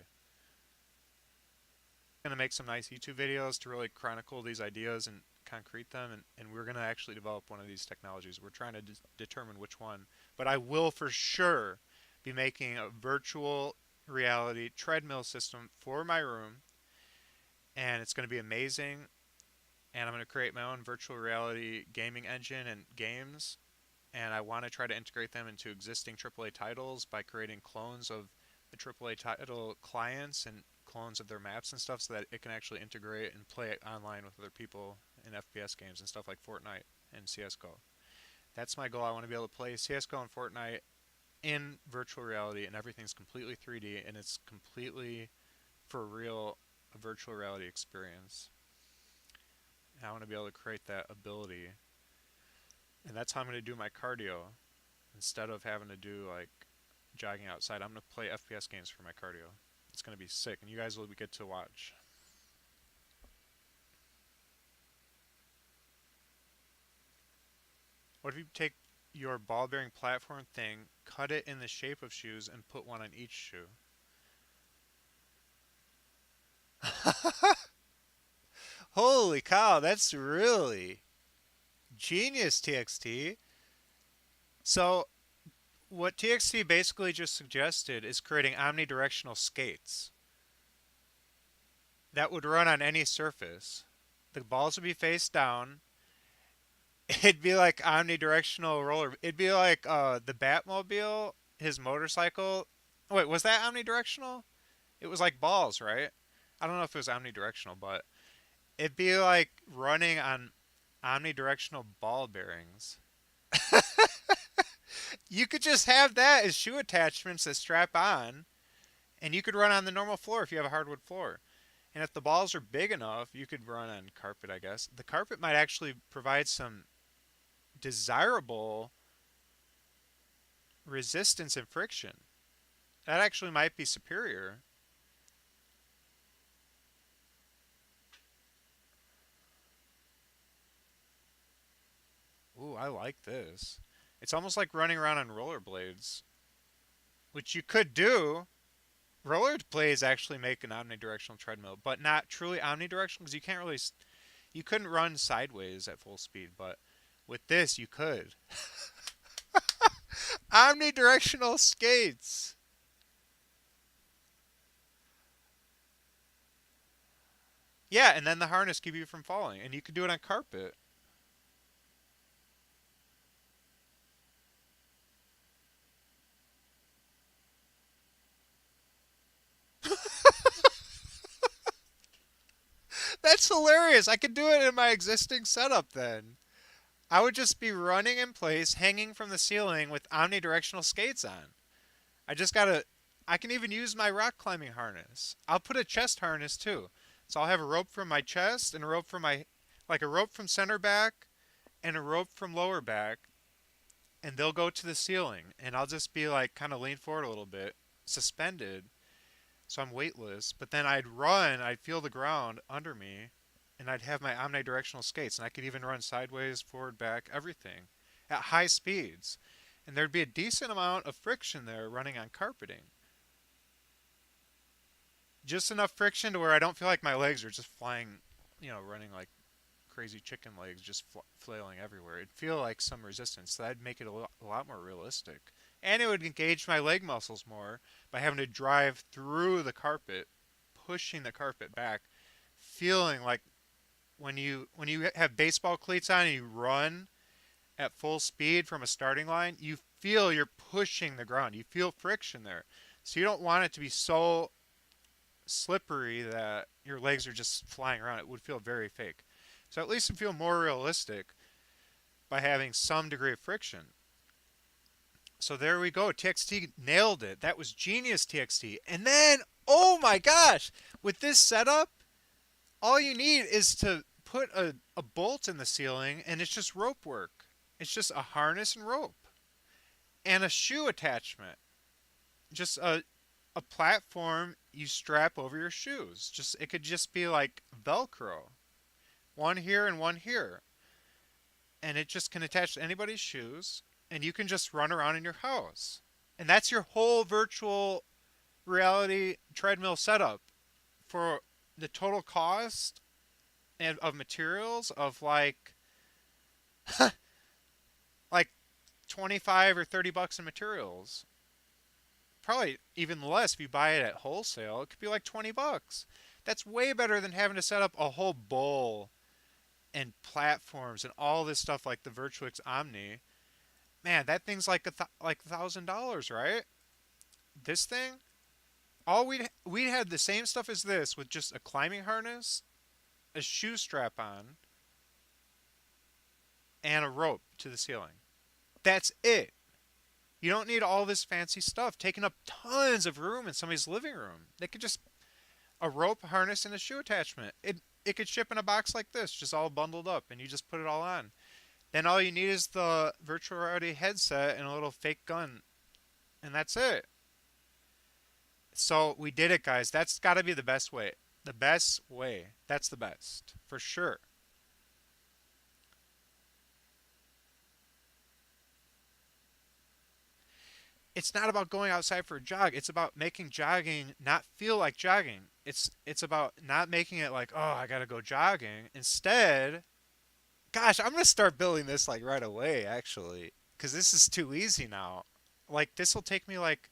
Gonna make some nice YouTube videos to really chronicle these ideas and concrete them, and we're gonna actually develop one of these technologies. We're trying to determine which one, but I will for sure be making a virtual reality treadmill system for my room, and it's going to be amazing. And I'm going to create my own virtual reality gaming engine and games, and I want to try to integrate them into existing AAA titles by creating clones of the AAA title clients and clones of their maps and stuff so that it can actually integrate and play it online with other people in FPS games and stuff like Fortnite and CSGO. That's my goal. I want to be able to play CSGO and Fortnite in virtual reality, and everything's completely 3D and it's completely for real a virtual reality experience. And I want to be able to create that ability, and that's how I'm going to do my cardio. Instead of having to do like jogging outside, I'm going to play FPS games for my cardio. It's going to be sick, and you guys will get to watch. What if you take your ball bearing platform thing, cut it in the shape of shoes, and put one on each shoe? Holy cow, that's really genius, TXT. So, what TXT basically just suggested is creating omnidirectional skates that would run on any surface. The balls would be face down. It'd be like omnidirectional roller. It'd be like the Batmobile, his motorcycle. Wait, was that omnidirectional? It was like balls, right? I don't know if it was omnidirectional, but it'd be like running on omnidirectional ball bearings. You could just have that as shoe attachments that strap on, and you could run on the normal floor if you have a hardwood floor. And if the balls are big enough, you could run on carpet, I guess. The carpet might actually provide some desirable resistance and friction. That actually might be superior. Ooh, I like this. It's almost like running around on rollerblades, which you could do. Rollerblades actually make an omnidirectional treadmill, but not truly omnidirectional because you can't really, you couldn't run sideways at full speed, but with this you could. Omnidirectional skates. Yeah, and then the harness keep you from falling, and you could do it on carpet. That's hilarious. I could do it in my existing setup then. I would just be running in place, hanging from the ceiling with omnidirectional skates on. I just gotta. I can even use my rock climbing harness. I'll put a chest harness too. So I'll have a rope from my chest and a rope from my. Like a rope from center back and a rope from lower back, and they'll go to the ceiling. And I'll just be like kind of lean forward a little bit, suspended, so I'm weightless. But then I'd run, I'd feel the ground under me, and I'd have my omnidirectional skates, and I could even run sideways, forward, back, everything at high speeds. And there'd be a decent amount of friction there running on carpeting. Just enough friction to where I don't feel like my legs are just flying, running like crazy chicken legs, just flailing everywhere. It'd feel like some resistance. So that'd make it a lot more realistic. And it would engage my leg muscles more by having to drive through the carpet, pushing the carpet back, feeling like when you have baseball cleats on and you run at full speed from a starting line, you feel you're pushing the ground. You feel friction there. So you don't want it to be so slippery that your legs are just flying around. It would feel very fake. So at least it feel more realistic by having some degree of friction. So there we go. TXT nailed it. That was genius, TXT. And then Oh my gosh! With this setup, all you need is to put a bolt in the ceiling and it's just rope work. It's just a harness and rope and a shoe attachment. Just a platform you strap over your shoes. Just it could just be like Velcro. One here and one here. And it just can attach to anybody's shoes and you can just run around in your house. And that's your whole virtual reality treadmill setup for the total cost and of materials of like 25 or 30 bucks in materials. Probably even less if you buy it at wholesale. It could be like 20 bucks. That's way better than having to set up a whole bowl and platforms and all this stuff like the Virtuix Omni. Man, that thing's like like $1,000, right? This thing, all we'd had the same stuff as this with just a climbing harness, a shoe strap on, and a rope to the ceiling. That's it. You don't need all this fancy stuff taking up tons of room in somebody's living room. They could just a rope, a harness, and a shoe attachment. It could ship in a box like this, just all bundled up, and you just put it all on. Then all you need is the virtual reality headset and a little fake gun, and that's it. So we did it, guys. That's got to be the best way. The best way. That's the best for sure. It's not about going outside for a jog. It's about making jogging not feel like jogging. It's about not making it like, "Oh, I got to go jogging." Instead, gosh, I'm going to start building this like right away actually, cuz this is too easy now. Like this will take me like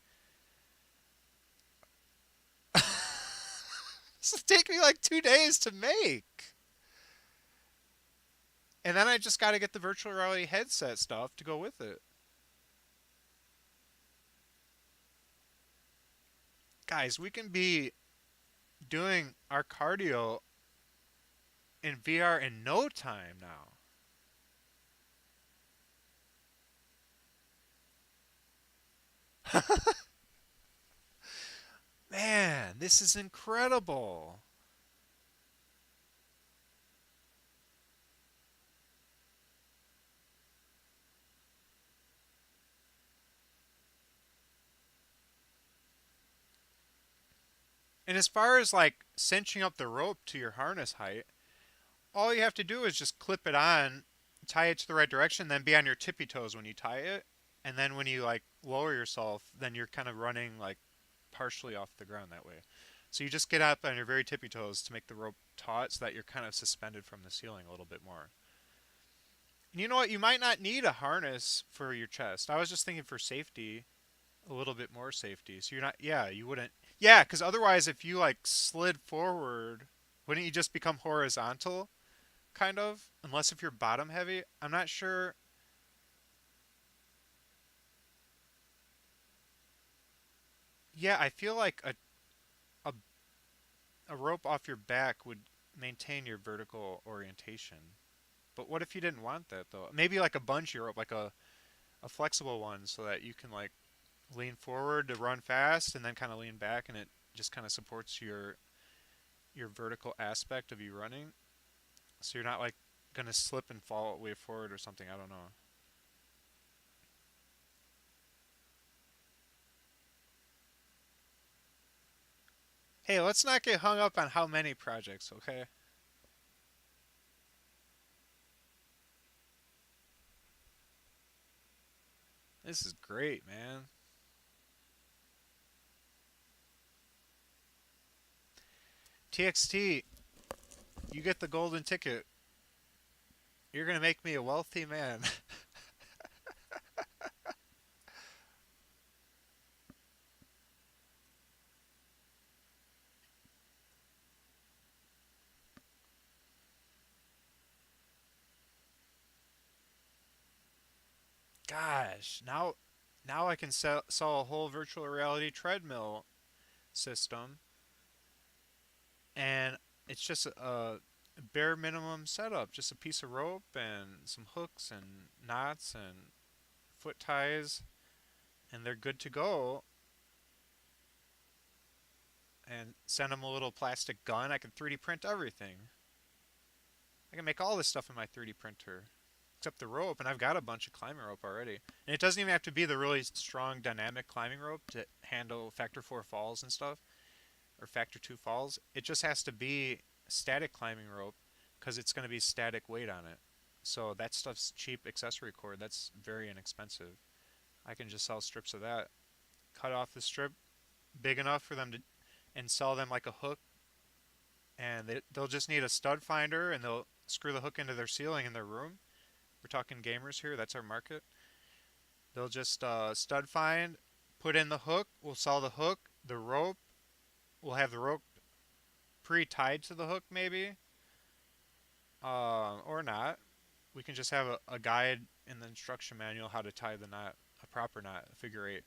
this will take me like 2 days to make. And then I just got to get the virtual reality headset stuff to go with it. Guys, we can be doing our cardio in VR in no time now. Man, this is incredible. And as far as like cinching up the rope to your harness height, all you have to do is just clip it on, tie it to the right direction, then be on your tippy toes when you tie it. And then when you like lower yourself, then you're kind of running like partially off the ground that way. So you just get up on your very tippy toes to make the rope taut so that you're kind of suspended from the ceiling a little bit more. And you know what? You might not need a harness for your chest. I was just thinking for safety, a little bit more safety. So you're not, yeah, you wouldn't, yeah, because otherwise, if you like slid forward, wouldn't you just become horizontal, kind of? Unless if you're bottom heavy. I'm not sure. Yeah, I feel like a, a rope off your back would maintain your vertical orientation. But what if you didn't want that though? Maybe like a bungee rope, like a flexible one, so that you can like lean forward to run fast and then kind of lean back, and it just kind of supports your vertical aspect of you running, so you're not like gonna slip and fall way forward or something. I don't know. Hey, let's not get hung up on how many projects, okay? This is great, man. TXT, you get the golden ticket. You're gonna make me a wealthy man. Gosh, now I can sell a whole virtual reality treadmill system, and it's just a bare minimum setup, just a piece of rope and some hooks and knots and foot ties, and they're good to go. and send them a little plastic gun. I can 3D print everything. I can make all this stuff in my 3D printer, except the rope, and I've got a bunch of climbing rope already. And it doesn't even have to be the really strong dynamic climbing rope to handle factor 4 falls and stuff, or factor 2 falls. It just has to be static climbing rope because it's going to be static weight on it. So that stuff's cheap accessory cord. That's very inexpensive. I can just sell strips of that. Cut off the strip big enough for them to and sell them like a hook, and they'll just need a stud finder and they'll screw the hook into their ceiling in their room. We're talking gamers here. That's our market. They'll just stud find, put in the hook. We'll sell the hook, the rope. We'll have the rope pre-tied to the hook, maybe, or not. We can just have a guide in the instruction manual how to tie the knot, a proper knot, a figure eight.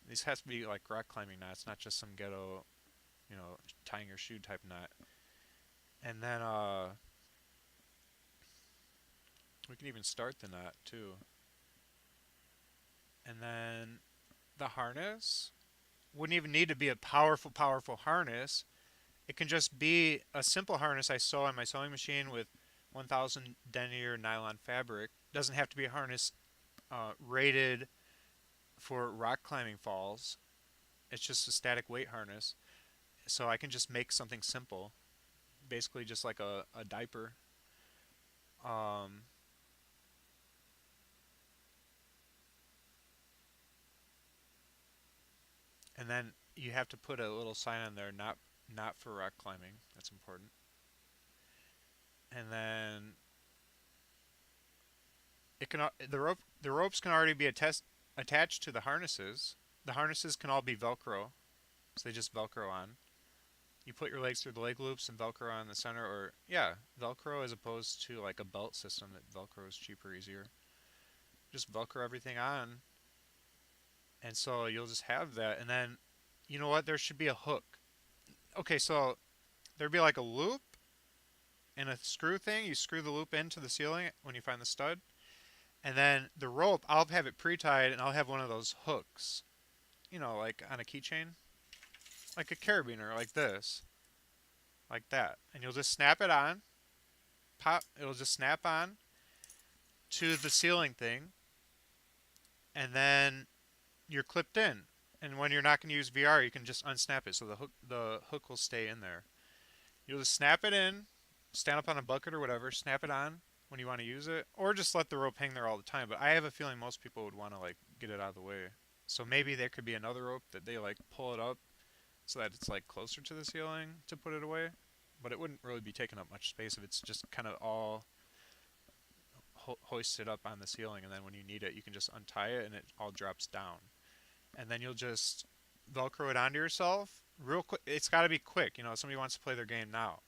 These has to be like rock climbing knots, not just some ghetto, tying your shoe type knot. And then we can even start the knot too. And then the harness wouldn't even need to be a powerful, powerful harness. It can just be a simple harness I sew on my sewing machine with 1000 denier nylon fabric. Doesn't have to be a harness rated for rock climbing falls. It's just a static weight harness. So I can just make something simple, basically just like a diaper. Um, and then you have to put a little sign on there, not for rock climbing. That's important. And then the ropes can already be attached to the harnesses. The harnesses can all be Velcro, so they just Velcro on. You put your legs through the leg loops and Velcro on the center, or yeah, Velcro as opposed to like a belt system that Velcro is cheaper, easier. Just Velcro everything on, and so you'll just have that. And then, you know what? There should be a hook. Okay, so there'd be like a loop and a screw thing. You screw the loop into the ceiling when you find the stud, and then the rope, I'll have it pre-tied, and I'll have one of those hooks, like on a keychain, like a carabiner, like this, like that. And you'll just snap it on, pop, it'll just snap on to the ceiling thing, and then you're clipped in. And when you're not going to use VR, you can just unsnap it, so the hook will stay in there. You'll just snap it in, stand up on a bucket or whatever, snap it on when you want to use it, or just let the rope hang there all the time. But I have a feeling most people would want to like get it out of the way. So maybe there could be another rope that they like pull it up so that it's like closer to the ceiling to put it away. But it wouldn't really be taking up much space if it's just kind of all hoisted up on the ceiling, and then when you need it, you can just untie it and it all drops down. And then you'll just Velcro it onto yourself real quick. It's got to be quick. Somebody wants to play their game now.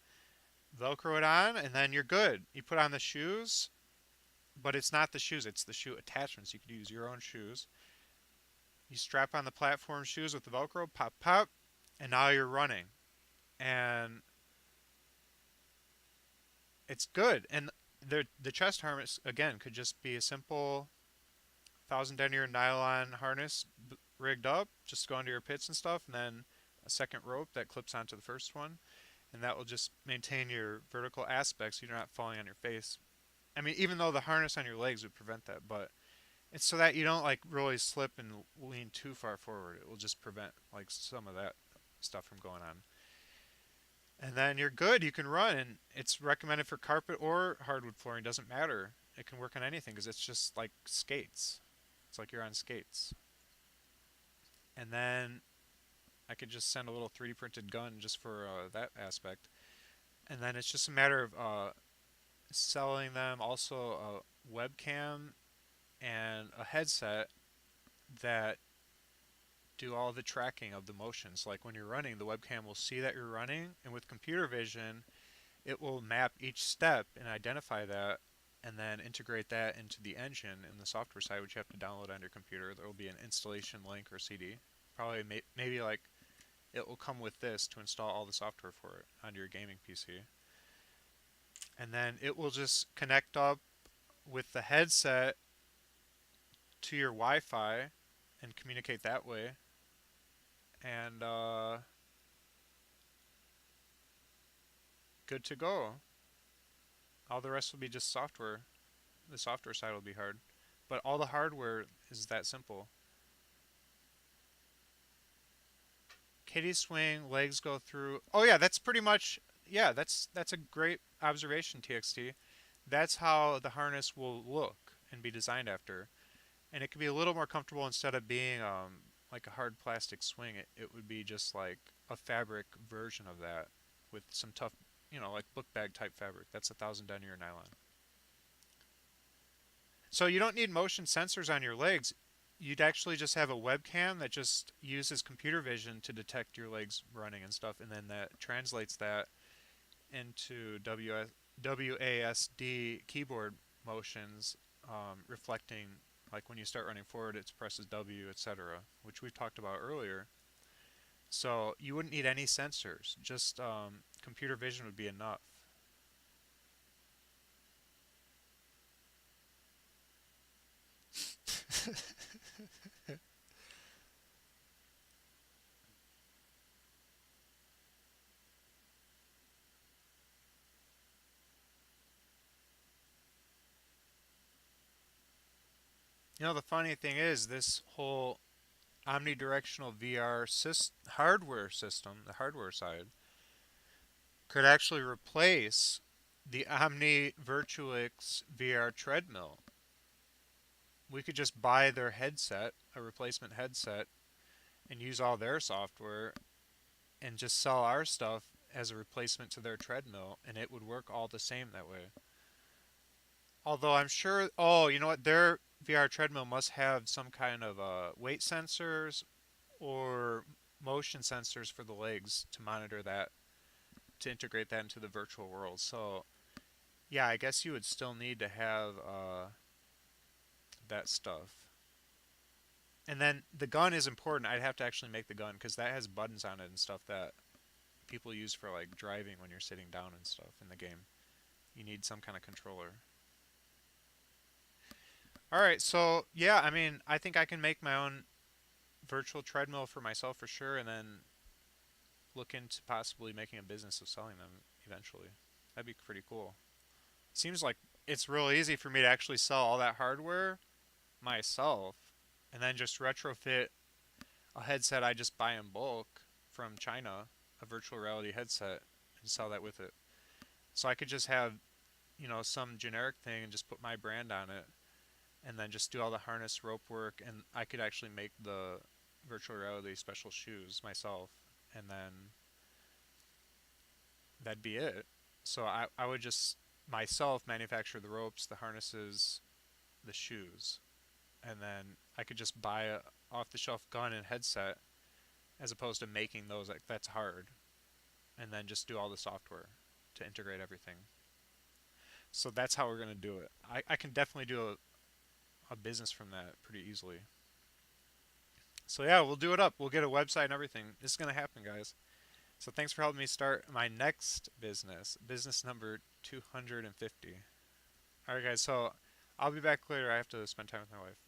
Velcro it on, and then you're good. You put on the shoes, but it's not the shoes, it's the shoe attachments. You could use your own shoes. You strap on the platform shoes with the Velcro, pop, pop, and now you're running. And it's good. And the chest harness, again, could just be a simple 1000 denier nylon harness rigged up, just go into your pits and stuff, and then a second rope that clips onto the first one. And that will just maintain your vertical aspects so you're not falling on your face. I mean, even though the harness on your legs would prevent that, but it's so that you don't like really slip and lean too far forward. It will just prevent like some of that stuff from going on. And then you're good. You can run, and it's recommended for carpet or hardwood flooring. Doesn't matter. It can work on anything because it's just like skates. It's like you're on skates. And then I could just send a little 3D printed gun just for that aspect. And then it's just a matter of selling them also a webcam and a headset that do all the tracking of the motions. Like when you're running, the webcam will see that you're running, and with computer vision, it will map each step and identify that, and then integrate that into the engine in the software side, which you have to download on your computer. There will be an installation link or CD. Probably maybe like it will come with this to install all the software for it onto your gaming PC. And then it will just connect up with the headset to your Wi-Fi and communicate that way. And good to go. All the rest will be just software. The software side will be hard, but all the hardware is that simple. Kitty swing, legs go through. Oh yeah, that's pretty much. Yeah, that's a great observation, TXT. That's how the harness will look and be designed after. And it could be a little more comfortable instead of being like a hard plastic swing. It would be just like a fabric version of that with some tough, like book bag type fabric. That's 1,000 denier nylon. So you don't need motion sensors on your legs. You'd actually just have a webcam that just uses computer vision to detect your legs running and stuff, and then that translates that into WASD keyboard motions, reflecting like when you start running forward, it presses W, etc., which we talked about earlier. So you wouldn't need any sensors; just computer vision would be enough. The funny thing is, this whole omnidirectional VR hardware system, the hardware side, could actually replace the Omni Virtuix VR treadmill. We could just buy their headset, a replacement headset, and use all their software and just sell our stuff as a replacement to their treadmill, and it would work all the same that way. Although I'm sure, oh, you know what? Their VR treadmill must have some kind of weight sensors or motion sensors for the legs to monitor that, to integrate that into the virtual world. So, yeah, I guess you would still need to have that stuff. And then the gun is important. I'd have to actually make the gun because that has buttons on it and stuff that people use for like driving when you're sitting down and stuff in the game. You need some kind of controller. All right, so yeah, I mean, I think I can make my own virtual treadmill for myself for sure, and then look into possibly making a business of selling them eventually. That'd be pretty cool. Seems like it's real easy for me to actually sell all that hardware myself and then just retrofit a headset I just buy in bulk from China, a virtual reality headset, and sell that with it. So I could just have, some generic thing and just put my brand on it and then just do all the harness rope work, and I could actually make the virtual reality special shoes myself, and then that'd be it. So I would just myself manufacture the ropes, the harnesses, the shoes, and then I could just buy a off the shelf gun and headset as opposed to making those. Like, that's hard, and then just do all the software to integrate everything. So that's how we're going to do it. I can definitely do a business from that pretty easily. So yeah, we'll do it up. We'll get a website and everything. This is going to happen, guys. So thanks for helping me start my next business number 250. All right, guys. So I'll be back later. I have to spend time with my wife.